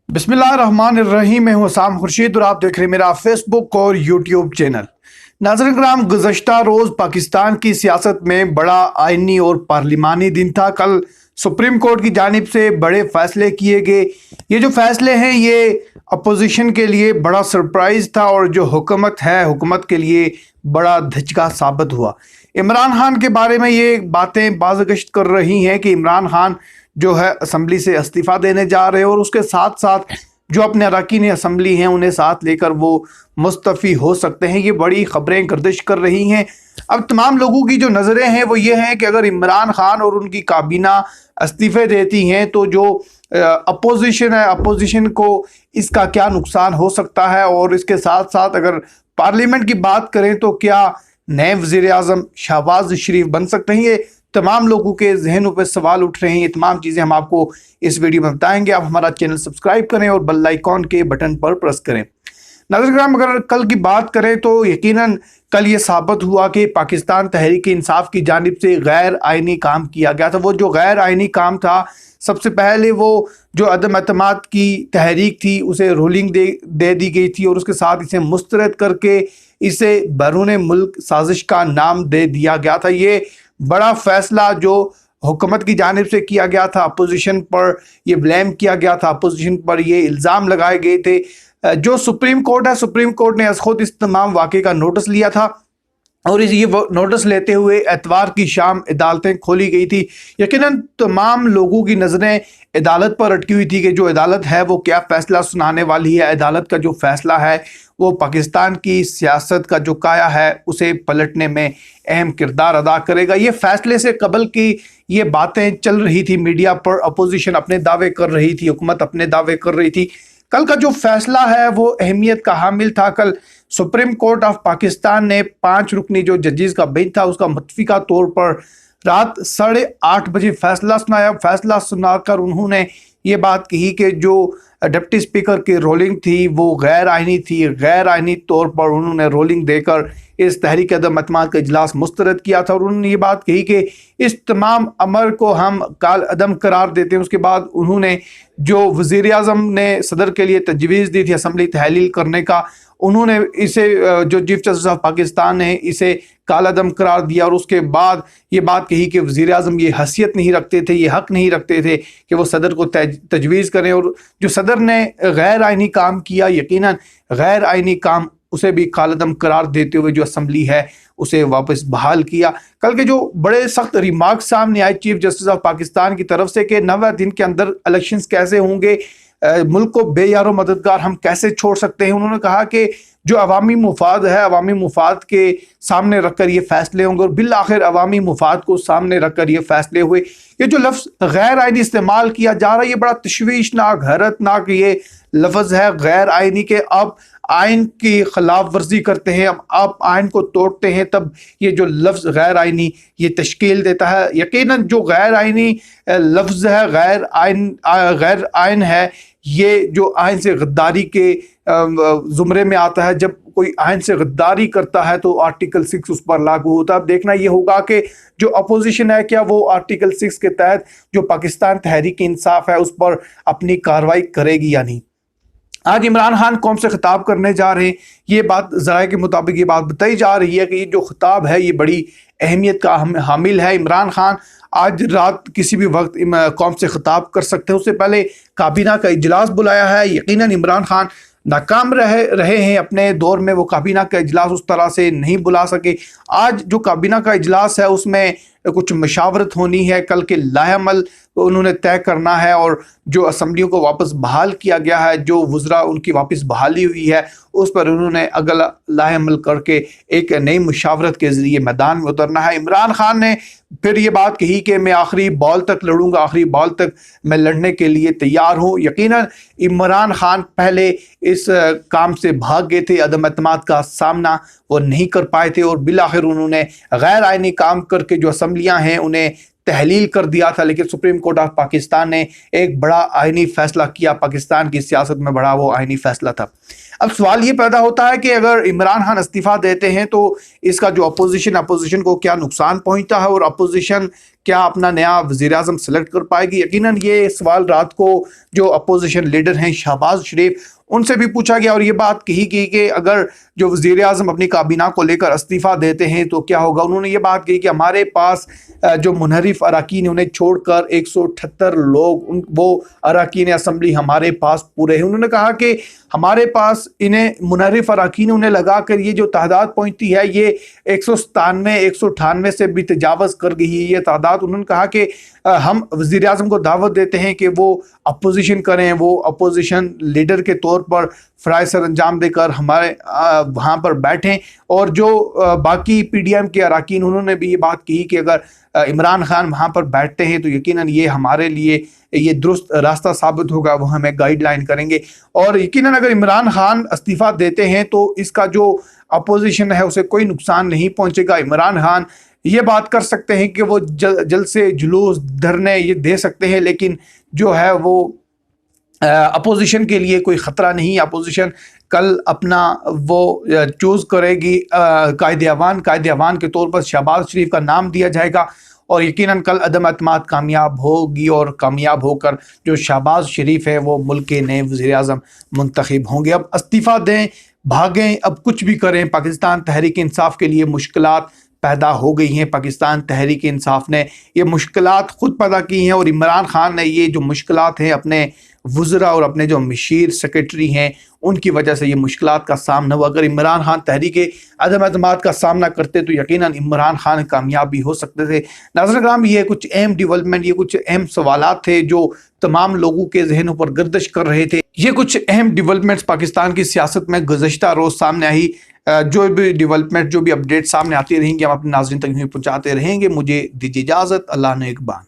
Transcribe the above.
बिस्मिल्लाहिर्रहमानिर्रहीम। मैं हूं साम खुर्शीद और आप देख रहे हैं मेरा फेसबुक और यूट्यूब चैनल। नाज़रीन कराम, गुज़श्ता रोज़ पाकिस्तान की सियासत में बड़ा आइनी और पार्लिमानी दिन था। कल सुप्रीम कोर्ट की जानिब से बड़े फैसले किए गए। ये जो फैसले हैं ये अपोजिशन के लिए बड़ा सरप्राइज़ था और जो हुकूमत है हुकूमत के लिए बड़ा धचका साबित हुआ। इमरान खान के बारे में ये बातें बाज़गश्त कर रही हैं कि इमरान खान जो है असम्बली से इस्तीफ़ा देने जा रहे हैं और उसके साथ साथ जो अपने अरकान असम्बली हैं उन्हें साथ लेकर वो मुस्तफ़ी हो सकते हैं। ये बड़ी ख़बरें गर्दिश कर रही हैं। अब तमाम लोगों की जो नज़रें हैं वो ये हैं कि अगर इमरान खान और उनकी काबीना इस्तीफ़े देती हैं तो जो अपोजिशन है, अपोजिशन को इसका क्या नुकसान हो सकता है, और इसके साथ साथ अगर पार्लियामेंट की बात करें तो क्या नए वज़ीर आज़म शहबाज शरीफ बन सकते हैं। ये तमाम लोगों के जहनों पर सवाल उठ रहे हैं। ये तमाम चीज़ें हम आपको इस वीडियो में बताएंगे। आप हमारा चैनल सब्सक्राइब करें और बेल आइकॉन के बटन पर प्रेस करें। नाज़रीन कराम, अगर कल की बात करें तो यकीनन कल ये साबित हुआ कि पाकिस्तान तहरीक इंसाफ की जानिब से गैर आइनी काम किया गया था। वो जो गैर आइनी काम था, सबसे पहले वो जो अदम एतमाद की तहरीक थी उसे रूलिंग दे दी गई थी और उसके साथ इसे मुस्तरद करके इसे बैरून मुल्क साजिश का नाम दे दिया गया था। ये बड़ा फैसला जो हुकूमत की जानिब से किया गया था, अपोजिशन पर ये ब्लेम किया गया था, अपोजिशन पर ये इल्ज़ाम लगाए गए थे। जो सुप्रीम कोर्ट है, सुप्रीम कोर्ट ने खुद इस तमाम वाक़े का नोटिस लिया था और ये नोटिस लेते हुए एतवार की शाम अदालतें खोली गई थी। यकीनन तमाम लोगों की नज़रें अदालत पर अटकी हुई थी कि जो अदालत है वो क्या फ़ैसला सुनाने वाली है। अदालत का जो फ़ैसला है वो पाकिस्तान की सियासत का जो काया है उसे पलटने में अहम किरदार अदा करेगा। ये फ़ैसले से कबल की ये बातें चल रही थी मीडिया पर, अपोजिशन अपने दावे कर रही थी, हुकूमत अपने दावे कर रही थी। कल का जो फैसला है वो अहमियत का हामिल था। कल सुप्रीम कोर्ट ऑफ पाकिस्तान ने 5 रुकनी जो जजेस का बेंच था उसका मुतफिका तौर पर रात 8:30 बजे फैसला सुनाया। फैसला सुनाकर उन्होंने ये बात कही कि जो डिप्टी स्पीकर की रोलिंग थी वो गैर आइनी थी। गैर आइनी तौर पर उन्होंने रोलिंग देकर इस तहरीक अदम एतमाद का इजलास मुस्तरद किया था और उन्होंने ये बात कही कि इस तमाम अमर को हम काल अदम करार देते हैं। उसके बाद उन्होंने जो वज़ीर आज़म ने सदर के लिए तजवीज़ दी थी असम्बली तहलील करने का, उन्होंने इसे जो चीफ जस्टिस ऑफ पाकिस्तान ने इसे कालादम करार दिया और उसके बाद ये बात कही कि वज़ीर आज़म ये हैसियत नहीं रखते थे, ये हक़ नहीं रखते थे कि वो सदर को तजवीज़ करें। और जो सदर ने गैर आइनी काम किया, यकीनन गैर आइनी काम उसे भी कालादम करार देते हुए जो असम्बली है उसे वापस बहाल किया। कल के जो बड़े सख्त रिमार्क सामने आए चीफ जस्टिस ऑफ पाकिस्तान की तरफ से कि 90 दिन के अंदर इलेक्शंस कैसे होंगे, मुल्क को बेयारो मददगार हम कैसे छोड़ सकते हैं। उन्होंने कहा कि जो अवामी मुफाद है, अवामी मुफाद के सामने रखकर ये फैसले होंगे और बिल आखिर अवामी मुफाद को सामने रखकर ये फैसले हुए। ये जो लफ्ज़ गैर आइनी इस्तेमाल किया जा रहा है ये बड़ा तशवीशनाक, हैरतनाक ये लफ्ज़ है गैर आइनी के। अब आइन की खिलाफ वर्जी करते हैं, आप आइन को तोड़ते हैं, तब ये जो लफ्ज़ गैर आइनी ये तश्कील देता है। यकीनन जो गैर आइनी लफ्ज़ है, गैर आइन है, ये जो आइन से गद्दारी के ज़ुमरे में आता है। जब कोई आइन से गद्दारी करता है तो आर्टिकल 6 उस पर लागू होता है। अब देखना ये होगा कि जो अपोजिशन है क्या वो आर्टिकल 6 के तहत जो पाकिस्तान तहरीक इंसाफ है उस पर अपनी कार्रवाई करेगी या नहीं। आज इमरान खान कौम से खिताब करने जा रहे हैं, ये बात ज़राए के मुताबिक ये बात बताई जा रही है कि ये जो खिताब है ये बड़ी अहमियत का हामिल है। इमरान खान आज रात किसी भी वक्त कौम से खिताब कर सकते हैं। उससे पहले काबीना का इजलास बुलाया है। यकीनन इमरान खान नाकाम रहे हैं अपने दौर में, वो काबीना का इजलास उस तरह से नहीं बुला सके। आज जो काबीना का इजलास है उसमें कुछ मशावरत होनी है, कल के लाहेअमल उन्होंने तय करना है और जो असम्बलियों को वापस बहाल किया गया है, जो वज़रा उनकी वापस बहाली हुई है उस पर उन्होंने अगला लाहेअमल करके एक नई मुशावरत के ज़रिए मैदान में उतरना है। इमरान खान ने फिर ये बात कही कि मैं आखिरी बॉल तक लड़ूंगा, आखिरी बॉल तक मैं लड़ने के लिए तैयार हूँ। यकीनन इमरान खान पहले इस काम से भाग गए थे, अदम एतमाद का सामना वो नहीं कर पाए थे और बिल आखिर उन्होंने गैर आइनी काम करके जो असम्बलियाँ हैं उन्हें तहलील कर दिया था। लेकिन सुप्रीम कोर्ट ऑफ पाकिस्तान ने एक बड़ा आइनी फैसला किया, पाकिस्तान की सियासत में बड़ा वो आइनी फैसला था। اب سوال یہ پیدا ہوتا ہے کہ اگر عمران خان استعفیٰ دیتے ہیں تو اس کا جو اپوزیشن کو کیا نقصان پہنچتا ہے اور اپوزیشن کیا اپنا نیا وزیر اعظم سلیکٹ کر پائے گی؟ یقیناً یہ سوال رات کو جو اپوزیشن لیڈر ہیں شہباز شریف ان سے بھی پوچھا گیا اور یہ بات کہی گئی کہ اگر جو وزیر اعظم اپنی کابینہ کو لے کر استعفیٰ دیتے ہیں تو کیا ہوگا۔ انہوں نے یہ بات کہی کہ ہمارے پاس جو منحرف اراکین انہیں چھوڑ کر 178 لوگ وہ اراکین اسمبلی ہمارے پاس پورے ہیں۔ انہوں نے کہا کہ ہمارے پاس انہیں منحرف اراکین انہیں لگا کر یہ جو تعداد پہنچتی ہے یہ 197 198 سے بھی تجاوز کر گئی ہے یہ تعداد۔ انہوں نے کہا کہ ہم وزیر اعظم کو دعوت دیتے ہیں کہ وہ اپوزیشن کریں، وہ اپوزیشن لیڈر کے طور پر فرائض سر انجام دے کر ہمارے وہاں پر بیٹھیں، اور جو باقی پی ڈی ایم کے اراکین انہوں نے بھی یہ بات کہی کہ اگر عمران خان وہاں پر بیٹھتے ہیں تو یقیناً یہ ہمارے لیے یہ درست راستہ ثابت ہوگا، وہ ہمیں گائیڈ لائن کریں گے، اور یقیناً اگر عمران خان استعفیٰ دیتے ہیں تو اس کا جو اپوزیشن ہے اسے کوئی نقصان نہیں پہنچے گا۔ عمران خان یہ بات کر سکتے ہیں کہ وہ جلد سے جلوس دھرنے یہ دے سکتے ہیں، لیکن جو ہے وہ اپوزیشن کے لیے کوئی خطرہ نہیں۔ اپوزیشن کل اپنا وہ چوز کرے گی، قائد ایوان کے طور پر شہباز شریف کا نام دیا جائے گا، اور یقیناً کل عدم اعتماد کامیاب ہوگی اور کامیاب ہو کر جو شہباز شریف ہے وہ ملک کے نئے وزیر اعظم منتخب ہوں گے۔ اب استعفیٰ دیں، بھاگیں، اب کچھ بھی کریں، پاکستان تحریک انصاف کے لیے مشکلات پیدا ہو گئی ہیں۔ پاکستان تحریک انصاف نے یہ مشکلات خود پیدا کی ہیں، اور عمران خان نے یہ جو مشکلات ہیں اپنے وزراء اور اپنے جو مشیر سیکرٹری ہیں ان کی وجہ سے یہ مشکلات کا سامنا ہوا۔ اگر عمران خان تحریک عدم اعتماد کا سامنا کرتے تو یقیناً عمران خان کامیاب بھی ہو سکتے تھے۔ ناظرین کرام، یہ کچھ اہم ڈیولپمنٹ، یہ کچھ اہم سوالات تھے جو تمام لوگوں کے ذہنوں پر گردش کر رہے تھے۔ یہ کچھ اہم ڈیولپمنٹس پاکستان کی سیاست میں گزشتہ روز سامنے آئی۔ جو بھی ڈیولپمنٹ، جو بھی اپڈیٹ سامنے آتی رہیں گے ہم اپنے ناظرین تک پہنچاتے رہیں گے۔ مجھے دیجیے اجازت، اللہ نگہبان۔